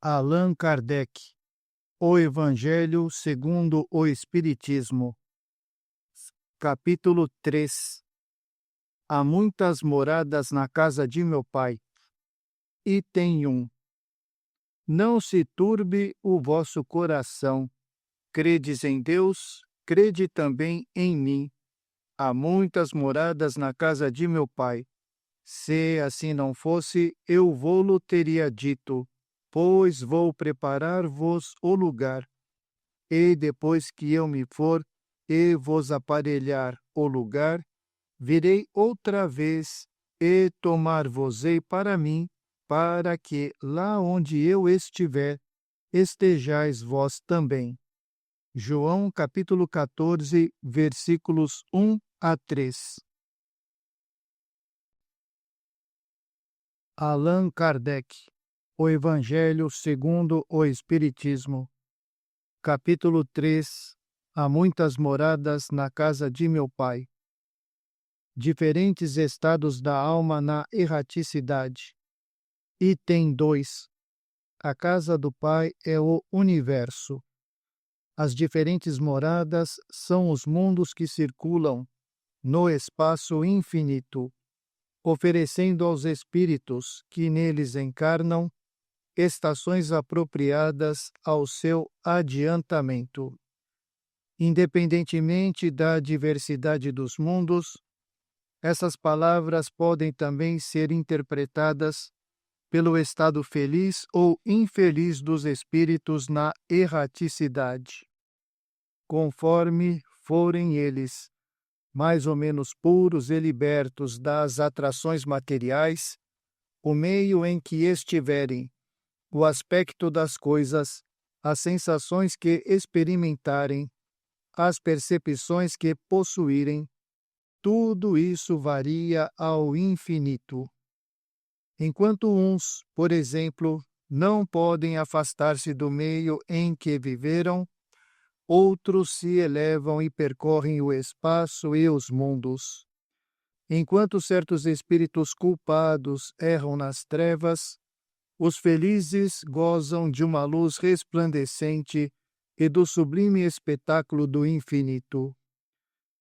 Allan Kardec, O Evangelho segundo o Espiritismo, capítulo 3. Há muitas moradas na casa de meu Pai. Item 1. Não se turbe o vosso coração. Credes em Deus, crede também em mim. Há muitas moradas na casa de meu Pai. Se assim não fosse, eu vô-lo teria dito, pois vou preparar-vos o lugar. E depois que eu me for e vos aparelhar o lugar, virei outra vez e tomar-vos-ei para mim, para que lá onde eu estiver, estejais vós também. João capítulo 14, versículos 1 a 3. Allan Kardec, O Evangelho segundo o Espiritismo, capítulo 3. Há muitas moradas na casa de meu Pai. Diferentes estados da alma na erraticidade. Item 2. A casa do Pai é o universo. As diferentes moradas são os mundos que circulam no espaço infinito, oferecendo aos espíritos que neles encarnam estações apropriadas ao seu adiantamento. Independentemente da diversidade dos mundos, essas palavras podem também ser interpretadas pelo estado feliz ou infeliz dos espíritos na erraticidade, conforme forem eles mais ou menos puros e libertos das atrações materiais, o meio em que estiverem, o aspecto das coisas, as sensações que experimentarem, as percepções que possuírem, tudo isso varia ao infinito. Enquanto uns, por exemplo, não podem afastar-se do meio em que viveram, outros se elevam e percorrem o espaço e os mundos. Enquanto certos espíritos culpados erram nas trevas, os felizes gozam de uma luz resplandecente e do sublime espetáculo do infinito.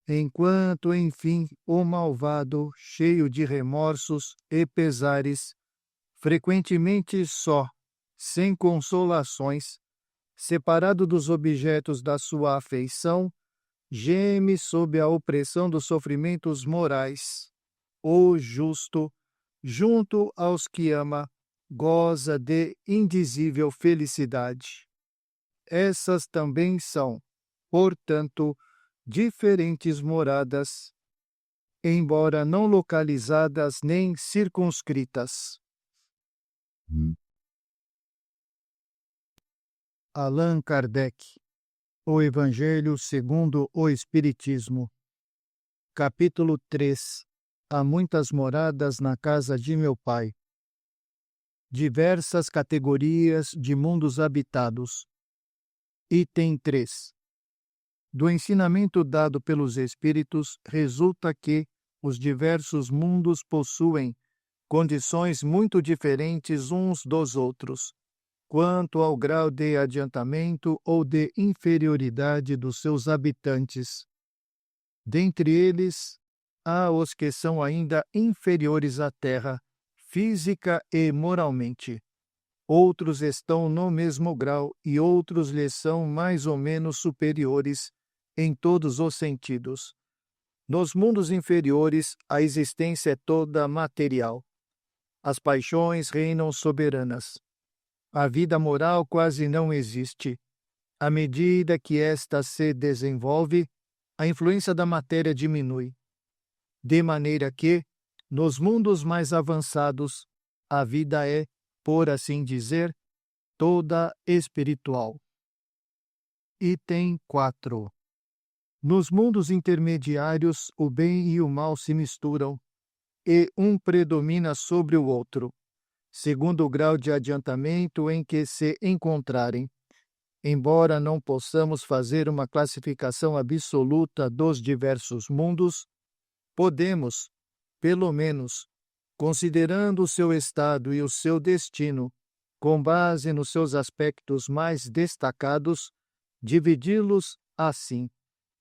Enquanto, enfim, o malvado, cheio de remorsos e pesares, frequentemente só, sem consolações, separado dos objetos da sua afeição, geme sob a opressão dos sofrimentos morais. O justo, junto aos que ama, goza de indizível felicidade. Essas também são, portanto, diferentes moradas, embora não localizadas nem circunscritas. Allan Kardec, O Evangelho segundo o Espiritismo, capítulo 3. Há muitas moradas na casa de meu Pai. Diversas categorias de mundos habitados. Item 3. Do ensinamento dado pelos Espíritos, resulta que os diversos mundos possuem condições muito diferentes uns dos outros, quanto ao grau de adiantamento ou de inferioridade dos seus habitantes. Dentre eles, há os que são ainda inferiores à Terra, física e moralmente. Outros estão no mesmo grau e outros lhes são mais ou menos superiores em todos os sentidos. Nos mundos inferiores, a existência é toda material. As paixões reinam soberanas. A vida moral quase não existe. À medida que esta se desenvolve, a influência da matéria diminui. De maneira que, nos mundos mais avançados, a vida é, por assim dizer, toda espiritual. Item 4. Nos mundos intermediários, o bem e o mal se misturam, e um predomina sobre o outro, segundo o grau de adiantamento em que se encontrarem. Embora não possamos fazer uma classificação absoluta dos diversos mundos, podemos, pelo menos, considerando o seu estado e o seu destino, com base nos seus aspectos mais destacados, dividi-los assim,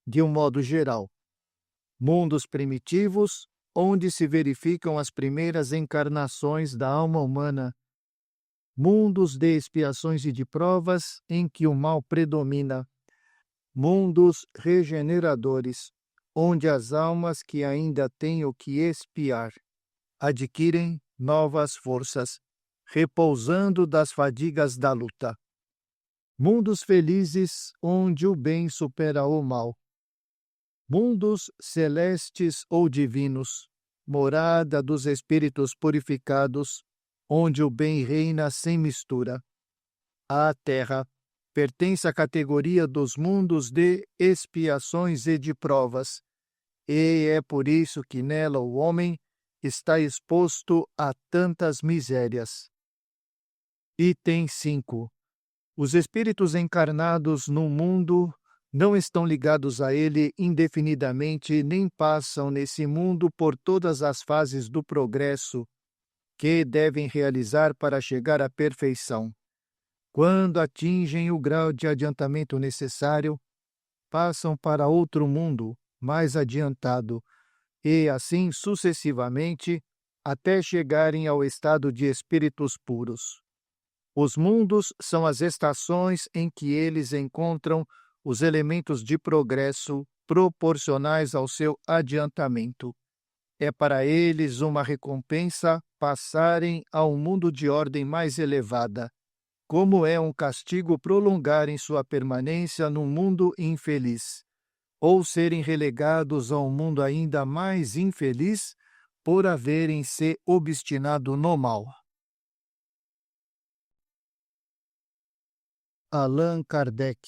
de um modo geral: mundos primitivos, onde se verificam as primeiras encarnações da alma humana; mundos de expiações e de provas, em que o mal predomina; mundos regeneradores, onde as almas que ainda têm o que expiar adquirem novas forças, repousando das fadigas da luta; mundos felizes, onde o bem supera o mal; mundos celestes ou divinos, morada dos espíritos purificados, onde o bem reina sem mistura. A Terra pertence à categoria dos mundos de expiações e de provas, e é por isso que nela o homem está exposto a tantas misérias. Item 5. Os espíritos encarnados no mundo não estão ligados a ele indefinidamente, nem passam nesse mundo por todas as fases do progresso que devem realizar para chegar à perfeição. Quando atingem o grau de adiantamento necessário, passam para outro mundo mais adiantado, e assim sucessivamente, até chegarem ao estado de espíritos puros. Os mundos são as estações em que eles encontram os elementos de progresso proporcionais ao seu adiantamento. É para eles uma recompensa passarem a um mundo de ordem mais elevada, como é um castigo prolongarem sua permanência num mundo infeliz, ou serem relegados a um mundo ainda mais infeliz por haverem se obstinado no mal. Allan Kardec,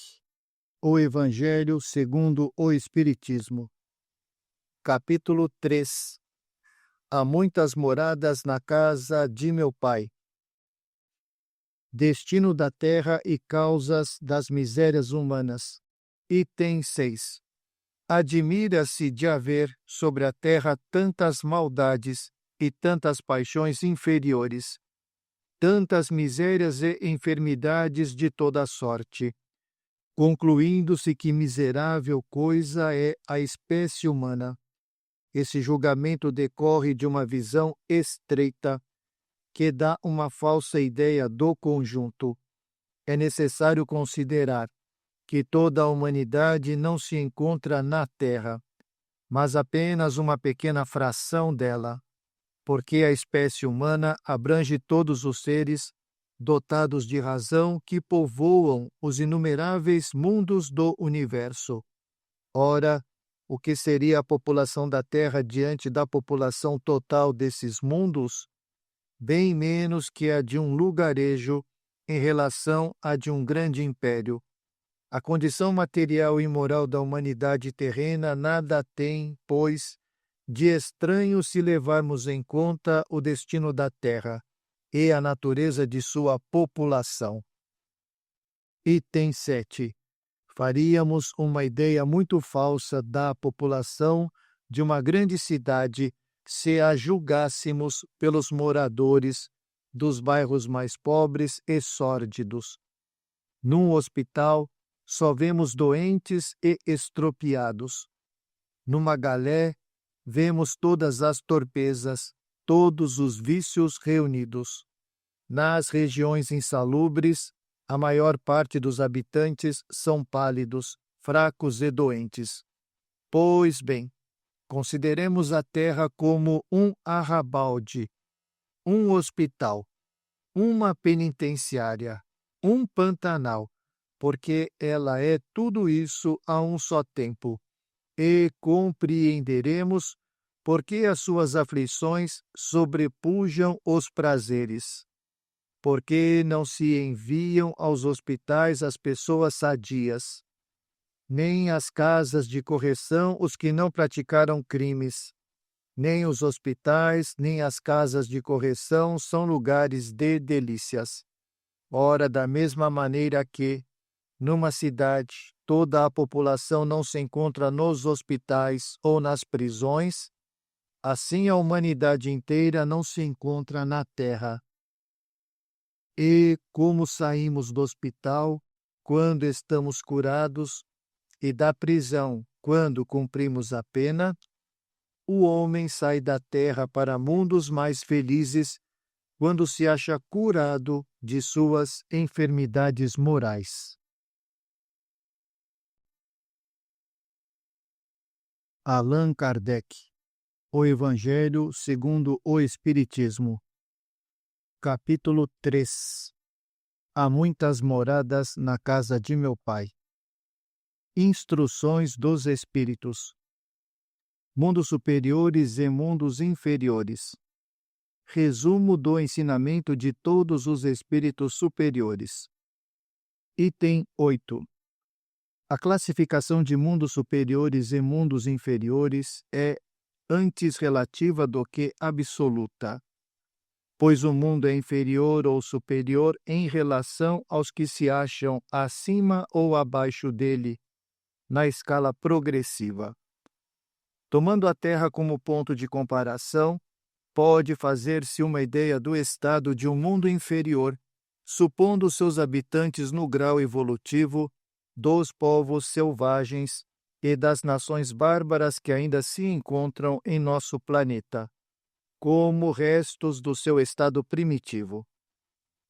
O Evangelho segundo o Espiritismo. Capítulo 3. Há muitas moradas na casa de meu Pai. Destino da terra e causas das misérias humanas. Item 6. Admira-se de haver sobre a terra tantas maldades e tantas paixões inferiores, tantas misérias e enfermidades de toda sorte, concluindo-se que miserável coisa é a espécie humana. Esse julgamento decorre de uma visão estreita, que dá uma falsa ideia do conjunto. É necessário considerar que toda a humanidade não se encontra na Terra, mas apenas uma pequena fração dela, porque a espécie humana abrange todos os seres dotados de razão que povoam os inumeráveis mundos do universo. Ora, o que seria a população da Terra diante da população total desses mundos? Bem menos que a de um lugarejo em relação à de um grande império. A condição material e moral da humanidade terrena nada tem, pois, de estranho se levarmos em conta o destino da Terra e a natureza de sua população. Item 7. Faríamos uma ideia muito falsa da população de uma grande cidade se a julgássemos pelos moradores dos bairros mais pobres e sórdidos. Num hospital, só vemos doentes e estropiados. Numa galé, vemos todas as torpezas, todos os vícios reunidos. Nas regiões insalubres, a maior parte dos habitantes são pálidos, fracos e doentes. Pois bem, consideremos a terra como um arrabalde, um hospital, uma penitenciária, um pantanal, porque ela é tudo isso a um só tempo, e compreenderemos porque as suas aflições sobrepujam os prazeres. Porque não se enviam aos hospitais as pessoas sadias, nem às casas de correção os que não praticaram crimes, nem os hospitais, nem as casas de correção são lugares de delícias. Ora, da mesma maneira que, numa cidade, toda a população não se encontra nos hospitais ou nas prisões, assim a humanidade inteira não se encontra na terra. E como saímos do hospital quando estamos curados e da prisão quando cumprimos a pena, o homem sai da terra para mundos mais felizes quando se acha curado de suas enfermidades morais. Allan Kardec, O Evangelho segundo o Espiritismo, capítulo 3. Há muitas moradas na casa de meu Pai. Instruções dos Espíritos. Mundos superiores e mundos inferiores. Resumo do ensinamento de todos os espíritos superiores. Item 8. A classificação de mundos superiores e mundos inferiores é antes relativa do que absoluta, pois o mundo é inferior ou superior em relação aos que se acham acima ou abaixo dele, na escala progressiva. Tomando a Terra como ponto de comparação, pode fazer-se uma ideia do estado de um mundo inferior, supondo seus habitantes no grau evolutivo dos povos selvagens e das nações bárbaras que ainda se encontram em nosso planeta, como restos do seu estado primitivo.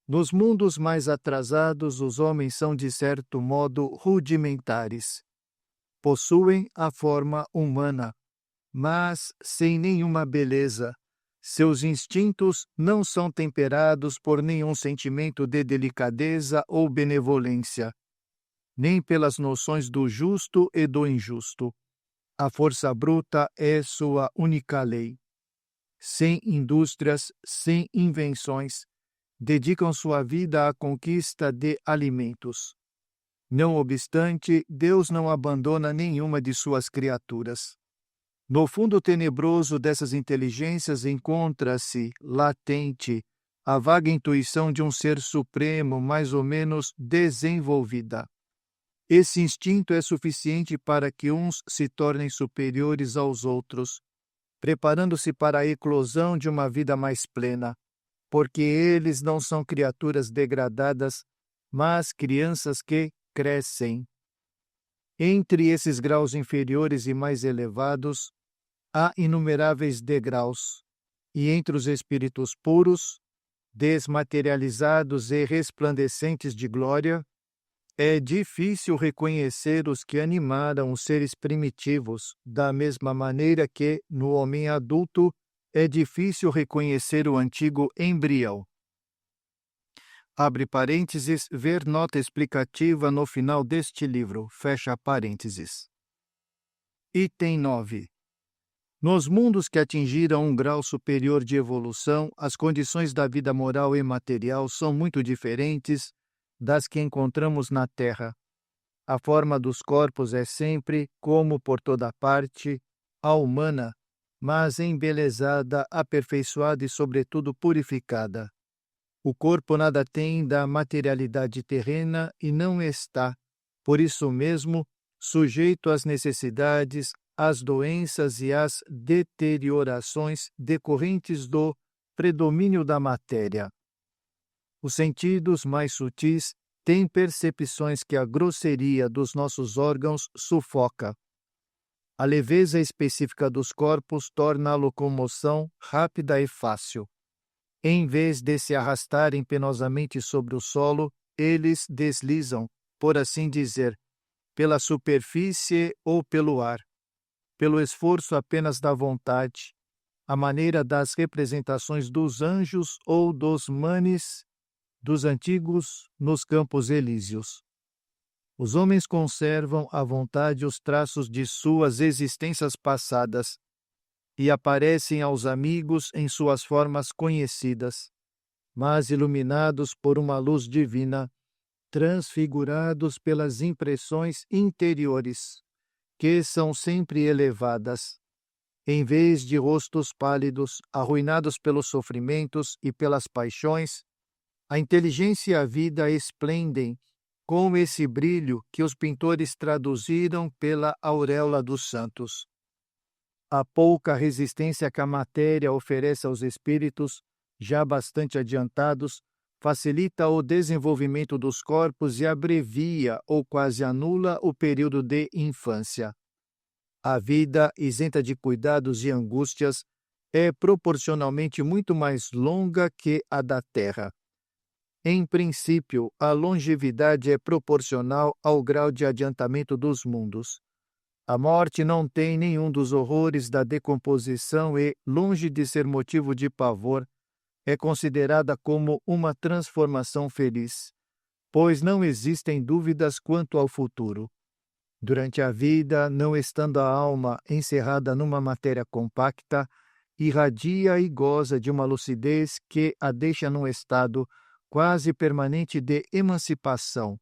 Nos mundos mais atrasados, os homens são de certo modo rudimentares. Possuem a forma humana, mas sem nenhuma beleza. Seus instintos não são temperados por nenhum sentimento de delicadeza ou benevolência, nem pelas noções do justo e do injusto. A força bruta é sua única lei. Sem indústrias, sem invenções, dedicam sua vida à conquista de alimentos. Não obstante, Deus não abandona nenhuma de suas criaturas. No fundo tenebroso dessas inteligências encontra-se, latente, a vaga intuição de um ser supremo mais ou menos desenvolvida. Esse instinto é suficiente para que uns se tornem superiores aos outros, preparando-se para a eclosão de uma vida mais plena, porque eles não são criaturas degradadas, mas crianças que crescem. Entre esses graus inferiores e mais elevados, há inumeráveis degraus, e entre os espíritos puros, desmaterializados e resplandecentes de glória, é difícil reconhecer os que animaram os seres primitivos, da mesma maneira que, no homem adulto, é difícil reconhecer o antigo embrião. Abre parênteses, ver nota explicativa no final deste livro, fecha parênteses. Item 9. Nos mundos que atingiram um grau superior de evolução, as condições da vida moral e material são muito diferentes das que encontramos na Terra. A forma dos corpos é sempre, como por toda parte, a humana, mas embelezada, aperfeiçoada e, sobretudo, purificada. O corpo nada tem da materialidade terrena e não está, por isso mesmo, sujeito às necessidades, às doenças e às deteriorações decorrentes do predomínio da matéria. Os sentidos mais sutis têm percepções que a grosseria dos nossos órgãos sufoca. A leveza específica dos corpos torna a locomoção rápida e fácil. Em vez de se arrastarem penosamente sobre o solo, eles deslizam, por assim dizer, pela superfície ou pelo ar, pelo esforço apenas da vontade, à maneira das representações dos anjos ou dos manes dos antigos nos campos elíseos. Os homens conservam à vontade os traços de suas existências passadas e aparecem aos amigos em suas formas conhecidas, mas iluminados por uma luz divina, transfigurados pelas impressões interiores, que são sempre elevadas. Em vez de rostos pálidos, arruinados pelos sofrimentos e pelas paixões, a inteligência e a vida esplendem com esse brilho que os pintores traduziram pela auréola dos santos. A pouca resistência que a matéria oferece aos espíritos, já bastante adiantados, facilita o desenvolvimento dos corpos e abrevia ou quase anula o período de infância. A vida, isenta de cuidados e angústias, é proporcionalmente muito mais longa que a da Terra. Em princípio, a longevidade é proporcional ao grau de adiantamento dos mundos. A morte não tem nenhum dos horrores da decomposição e, longe de ser motivo de pavor, é considerada como uma transformação feliz, pois não existem dúvidas quanto ao futuro. Durante a vida, não estando a alma encerrada numa matéria compacta, irradia e goza de uma lucidez que a deixa num estado quase permanente de emancipação,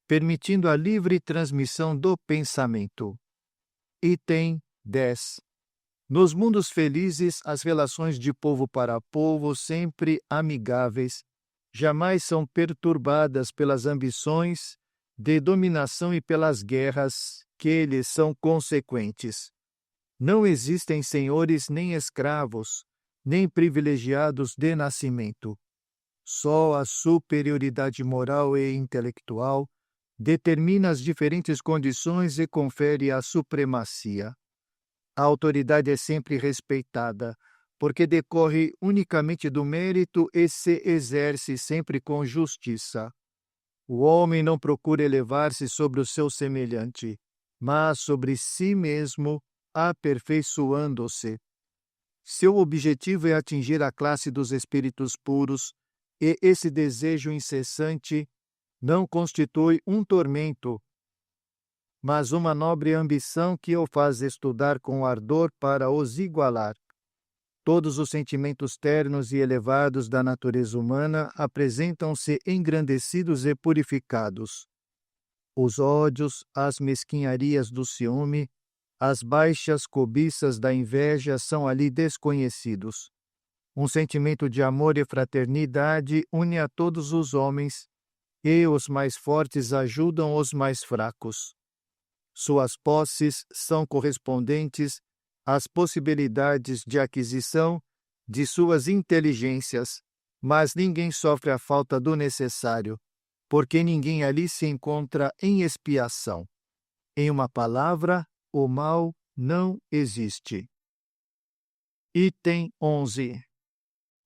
permitindo a livre transmissão do pensamento. Item 10. Nos mundos felizes, as relações de povo para povo, sempre amigáveis, jamais são perturbadas pelas ambições de dominação e pelas guerras que lhes são consequentes. Não existem senhores nem escravos, nem privilegiados de nascimento. Só a superioridade moral e intelectual determina as diferentes condições e confere a supremacia. A autoridade é sempre respeitada, porque decorre unicamente do mérito e se exerce sempre com justiça. O homem não procura elevar-se sobre o seu semelhante, mas sobre si mesmo, aperfeiçoando-se. Seu objetivo é atingir a classe dos espíritos puros, e esse desejo incessante não constitui um tormento, mas uma nobre ambição que o faz estudar com ardor para os igualar. Todos os sentimentos ternos e elevados da natureza humana apresentam-se engrandecidos e purificados. Os ódios, as mesquinharias do ciúme, as baixas cobiças da inveja são ali desconhecidos. Um sentimento de amor e fraternidade une a todos os homens, e os mais fortes ajudam os mais fracos. Suas posses são correspondentes às possibilidades de aquisição de suas inteligências, mas ninguém sofre a falta do necessário, porque ninguém ali se encontra em expiação. Em uma palavra, o mal não existe. Item 11.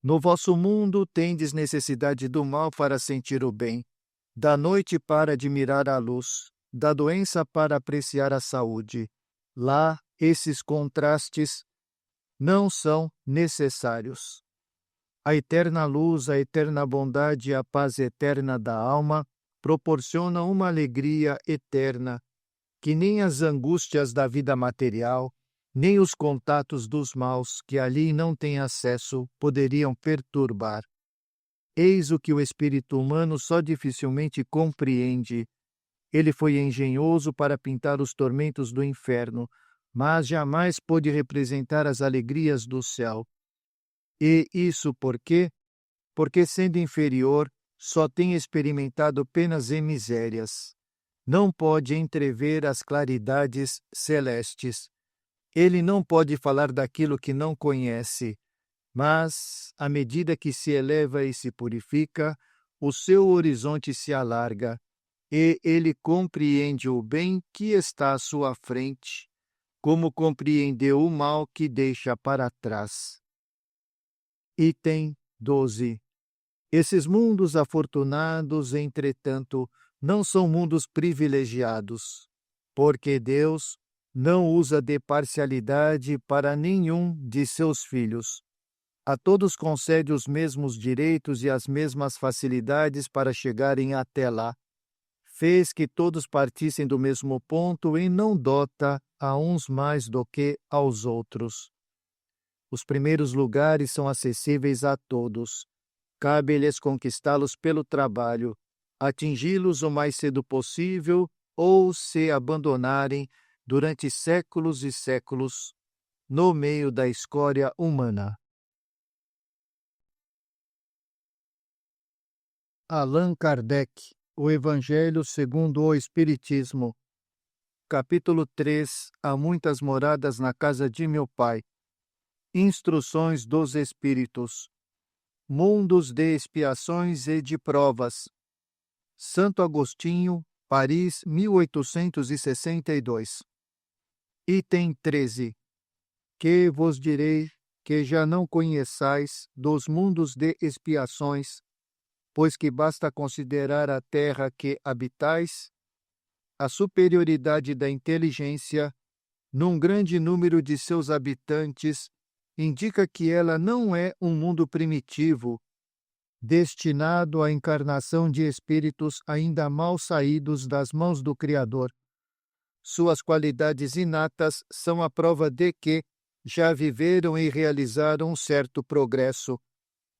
No vosso mundo tendes necessidade do mal para sentir o bem, da noite para admirar a luz, da doença para apreciar a saúde. Lá, esses contrastes não são necessários. A eterna luz, a eterna bondade e a paz eterna da alma proporcionam uma alegria eterna que nem as angústias da vida material, nem os contatos dos maus que ali não têm acesso poderiam perturbar. Eis o que o espírito humano só dificilmente compreende. Ele foi engenhoso para pintar os tormentos do inferno, mas jamais pôde representar as alegrias do céu. E isso por quê? Porque, sendo inferior, só tem experimentado penas e misérias. Não pode entrever as claridades celestes. Ele não pode falar daquilo que não conhece, mas, à medida que se eleva e se purifica, o seu horizonte se alarga, e ele compreende o bem que está à sua frente, como compreendeu o mal que deixa para trás. Item 12. Esses mundos afortunados, entretanto, não são mundos privilegiados, porque Deus não usa de parcialidade para nenhum de seus filhos. A todos concede os mesmos direitos e as mesmas facilidades para chegarem até lá. Fez que todos partissem do mesmo ponto e não dota a uns mais do que aos outros. Os primeiros lugares são acessíveis a todos. Cabe-lhes conquistá-los pelo trabalho, atingi-los o mais cedo possível ou se abandonarem durante séculos e séculos no meio da escória humana. Allan Kardec, O Evangelho segundo o Espiritismo. Capítulo 3. Há muitas moradas na casa de meu Pai. Instruções dos Espíritos. Mundos de expiações e de provas. Santo Agostinho, Paris, 1862. Item 13. Que vos direi que já não conheçais dos mundos de expiações, pois que basta considerar a terra que habitais, a superioridade da inteligência, num grande número de seus habitantes, indica que ela não é um mundo primitivo, destinado à encarnação de espíritos ainda mal saídos das mãos do Criador. Suas qualidades inatas são a prova de que já viveram e realizaram um certo progresso,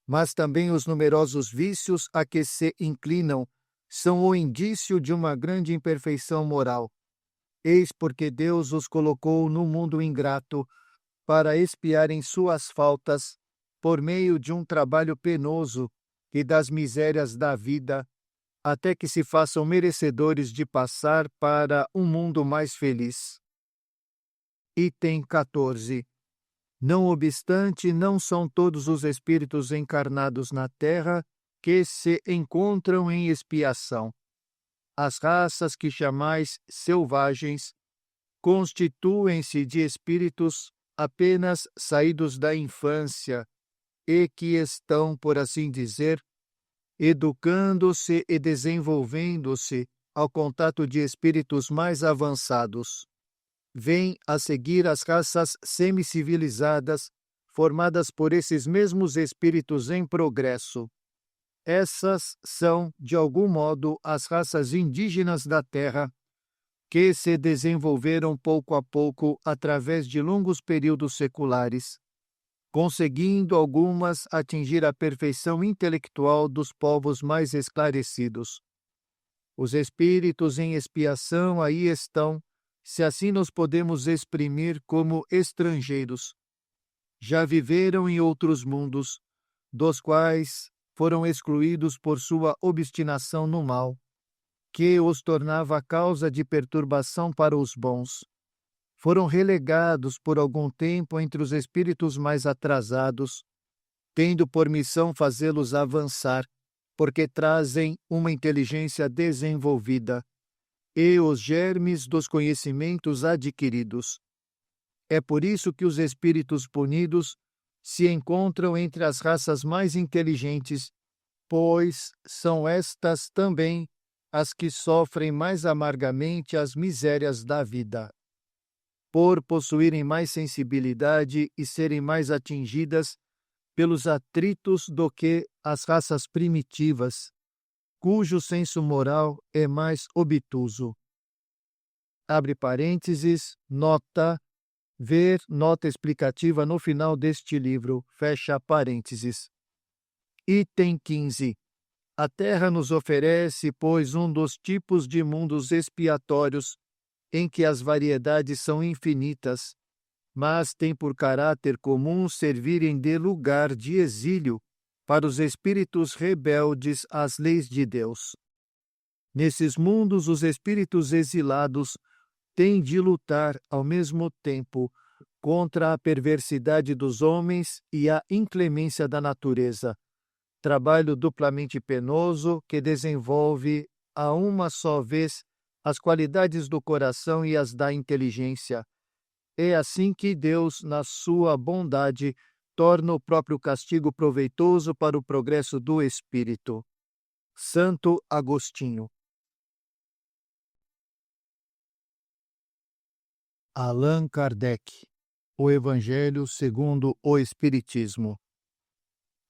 mas também os numerosos vícios a que se inclinam são o indício de uma grande imperfeição moral. Eis porque Deus os colocou no mundo ingrato para expiarem suas faltas por meio de um trabalho penoso e das misérias da vida, até que se façam merecedores de passar para um mundo mais feliz. Item 14. Não obstante, não são todos os espíritos encarnados na Terra que se encontram em expiação. As raças que chamais selvagens constituem-se de espíritos apenas saídos da infância e que estão, por assim dizer, educando-se e desenvolvendo-se ao contato de espíritos mais avançados. Vêm a seguir as raças semicivilizadas, formadas por esses mesmos espíritos em progresso. Essas são, de algum modo, as raças indígenas da Terra, que se desenvolveram pouco a pouco através de longos períodos seculares, conseguindo algumas atingir a perfeição intelectual dos povos mais esclarecidos. Os espíritos em expiação aí estão, se assim nos podemos exprimir, como estrangeiros. Já viveram em outros mundos, dos quais foram excluídos por sua obstinação no mal, que os tornava causa de perturbação para os bons. Foram relegados por algum tempo entre os espíritos mais atrasados, tendo por missão fazê-los avançar, porque trazem uma inteligência desenvolvida e os germes dos conhecimentos adquiridos. É por isso que os espíritos punidos se encontram entre as raças mais inteligentes, pois são estas também as que sofrem mais amargamente as misérias da vida. Por possuírem mais sensibilidade e serem mais atingidas pelos atritos do que as raças primitivas, cujo senso moral é mais obtuso. Abre parênteses, nota, ver nota explicativa no final deste livro, fecha parênteses. Item 15. A Terra nos oferece, pois, um dos tipos de mundos expiatórios em que as variedades são infinitas, mas tem por caráter comum servirem de lugar de exílio para os espíritos rebeldes às leis de Deus. Nesses mundos, os espíritos exilados têm de lutar, ao mesmo tempo, contra a perversidade dos homens e a inclemência da natureza, trabalho duplamente penoso que desenvolve a uma só vez as qualidades do coração e as da inteligência. É assim que Deus, na sua bondade, torna o próprio castigo proveitoso para o progresso do espírito. Santo Agostinho. Allan Kardec. O Evangelho segundo o Espiritismo.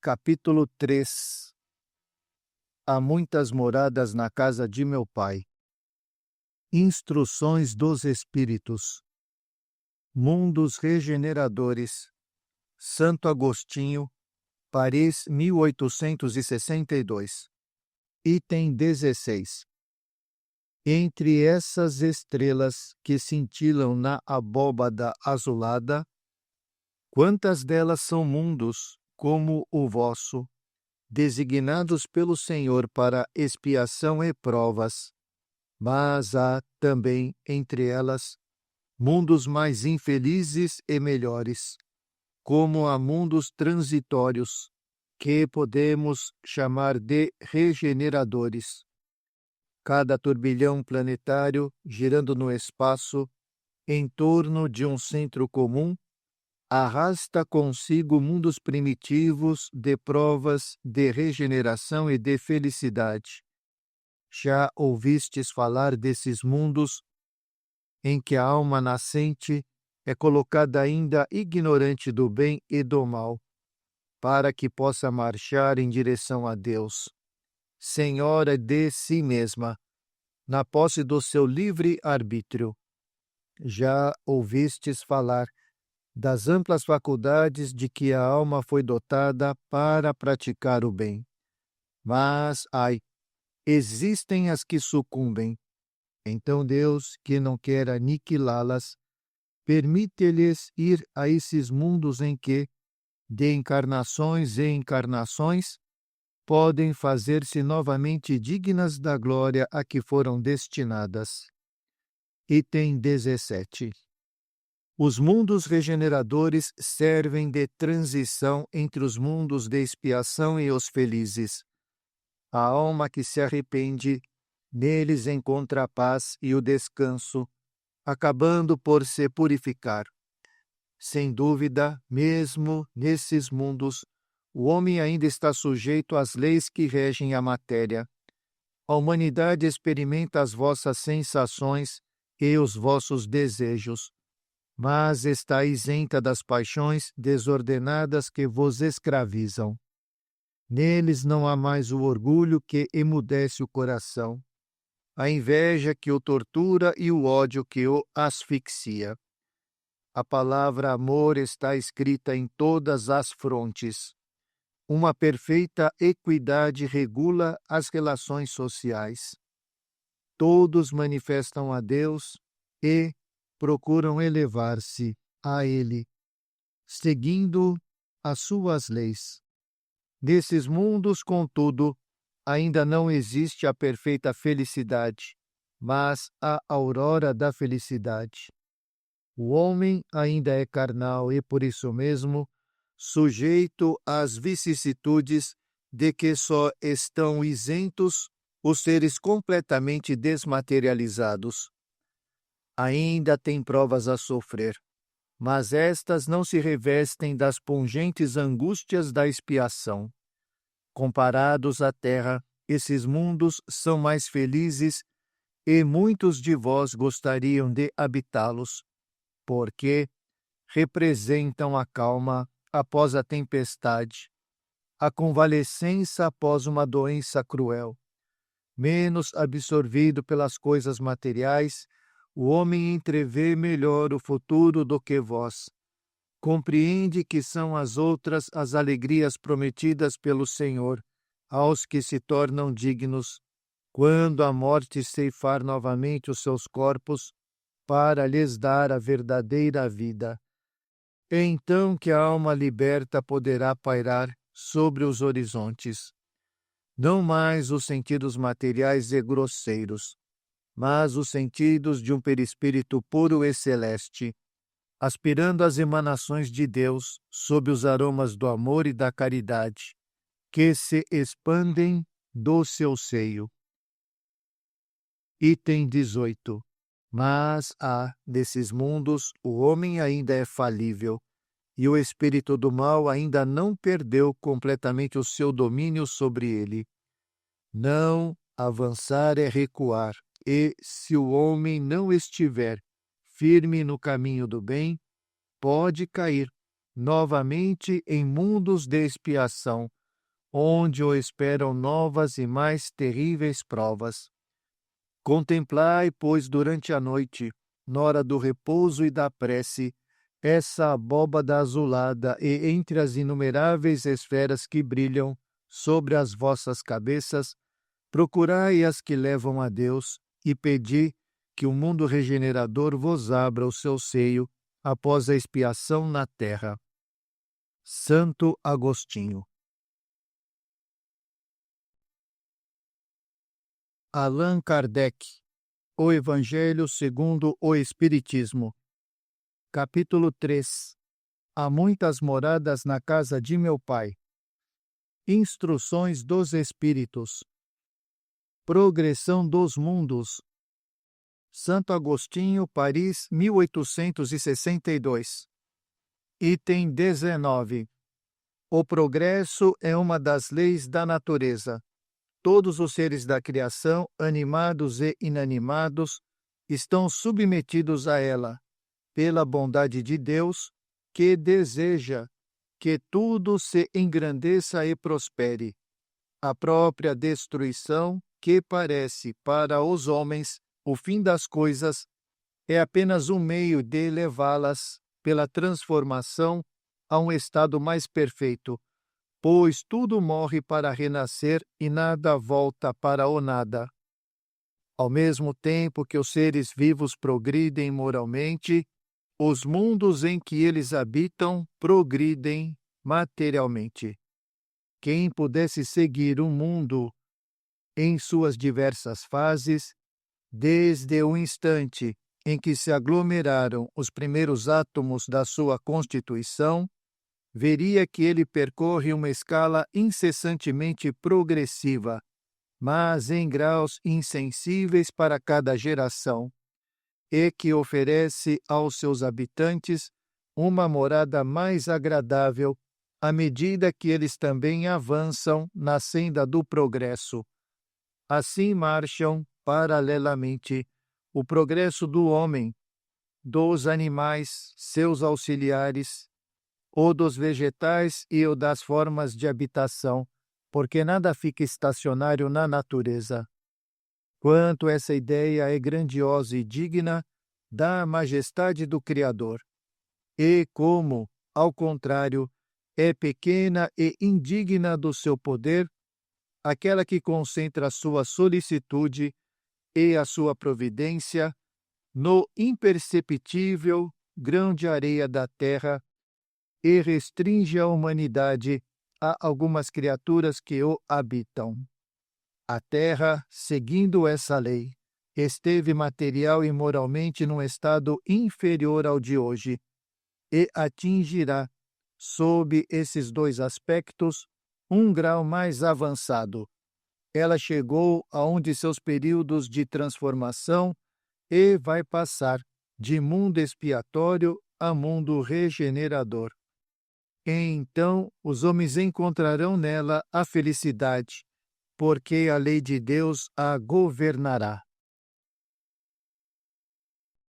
Capítulo 3. Há muitas moradas na casa de meu Pai. Instruções dos Espíritos. Mundos regeneradores. Santo Agostinho, Paris, 1862. Item 16. Entre essas estrelas que cintilam na abóbada azulada, quantas delas são mundos, como o vosso, designados pelo Senhor para expiação e provas, mas há também entre elas mundos mais infelizes e melhores, como há mundos transitórios, que podemos chamar de regeneradores. Cada turbilhão planetário girando no espaço em torno de um centro comum arrasta consigo mundos primitivos de provas de regeneração e de felicidade. Já ouvistes falar desses mundos em que a alma nascente é colocada ainda ignorante do bem e do mal, para que possa marchar em direção a Deus, senhora de si mesma, na posse do seu livre arbítrio. Já ouvistes falar das amplas faculdades de que a alma foi dotada para praticar o bem. Mas, ai, existem as que sucumbem. Então Deus, que não quer aniquilá-las, permite-lhes ir a esses mundos em que, de encarnações e encarnações, podem fazer-se novamente dignas da glória a que foram destinadas. Item 17. Os mundos regeneradores servem de transição entre os mundos de expiação e os felizes. A alma que se arrepende, neles encontra a paz e o descanso, acabando por se purificar. Sem dúvida, mesmo nesses mundos, o homem ainda está sujeito às leis que regem a matéria. A humanidade experimenta as vossas sensações e os vossos desejos, mas está isenta das paixões desordenadas que vos escravizam. Neles não há mais o orgulho que emudece o coração, a inveja que o tortura e o ódio que o asfixia. A palavra amor está escrita em todas as frontes. Uma perfeita equidade regula as relações sociais. Todos manifestam a Deus e procuram elevar-se a Ele, seguindo as suas leis. Nesses mundos, contudo, ainda não existe a perfeita felicidade, mas a aurora da felicidade. O homem ainda é carnal e, por isso mesmo, sujeito às vicissitudes de que só estão isentos os seres completamente desmaterializados. Ainda tem provas a sofrer, mas estas não se revestem das pungentes angústias da expiação. Comparados à terra, esses mundos são mais felizes e muitos de vós gostariam de habitá-los, porque representam a calma após a tempestade, a convalescença após uma doença cruel. Menos absorvido pelas coisas materiais, o homem entrevê melhor o futuro do que vós. Compreende que são as outras as alegrias prometidas pelo Senhor aos que se tornam dignos, quando a morte ceifar novamente os seus corpos, para lhes dar a verdadeira vida. É então que a alma liberta poderá pairar sobre os horizontes. Não mais os sentidos materiais e grosseiros, mas os sentidos de um perispírito puro e celeste, aspirando às emanações de Deus sob os aromas do amor e da caridade, que se expandem do seu seio. Item 18. Mas, desses mundos, o homem ainda é falível, e o espírito do mal ainda não perdeu completamente o seu domínio sobre ele. Não avançar é recuar, e, se o homem não estiver firme no caminho do bem, pode cair novamente em mundos de expiação, onde o esperam novas e mais terríveis provas. Contemplai, pois, durante a noite, na hora do repouso e da prece, essa abóbada azulada e entre as inumeráveis esferas que brilham sobre as vossas cabeças, procurai as que levam a Deus e pedi que o mundo regenerador vos abra o seu seio após a expiação na terra. Santo Agostinho. Allan Kardec, O Evangelho segundo o Espiritismo. Capítulo 3. Há muitas moradas na casa de meu Pai. Instruções dos Espíritos. Progressão dos Mundos. Santo Agostinho, Paris, 1862. Item 19. O progresso é uma das leis da natureza. Todos os seres da criação, animados e inanimados, estão submetidos a ela, pela bondade de Deus, que deseja que tudo se engrandeça e prospere. A própria destruição, que parece para os homens o fim das coisas, é apenas um meio de levá-las, pela transformação, a um estado mais perfeito, pois tudo morre para renascer e nada volta para o nada. Ao mesmo tempo que os seres vivos progridem moralmente, os mundos em que eles habitam progridem materialmente. Quem pudesse seguir um mundo em suas diversas fases, desde o instante em que se aglomeraram os primeiros átomos da sua constituição, veria que ele percorre uma escala incessantemente progressiva, mas em graus insensíveis para cada geração, e que oferece aos seus habitantes uma morada mais agradável à medida que eles também avançam na senda do progresso. Assim marcham, paralelamente, o progresso do homem, dos animais, seus auxiliares, o dos vegetais e o das formas de habitação, porque nada fica estacionário na natureza. Quanto essa ideia é grandiosa e digna da majestade do Criador, e como, ao contrário, é pequena e indigna do seu poder, aquela que concentra a sua solicitude e a sua providência no imperceptível grão de areia da terra e restringe a humanidade a algumas criaturas que o habitam. A terra, seguindo essa lei, esteve material e moralmente num estado inferior ao de hoje e atingirá, sob esses dois aspectos, um grau mais avançado. Ela chegou a um de seus períodos de transformação e vai passar de mundo expiatório a mundo regenerador. E então os homens encontrarão nela a felicidade, porque a lei de Deus a governará.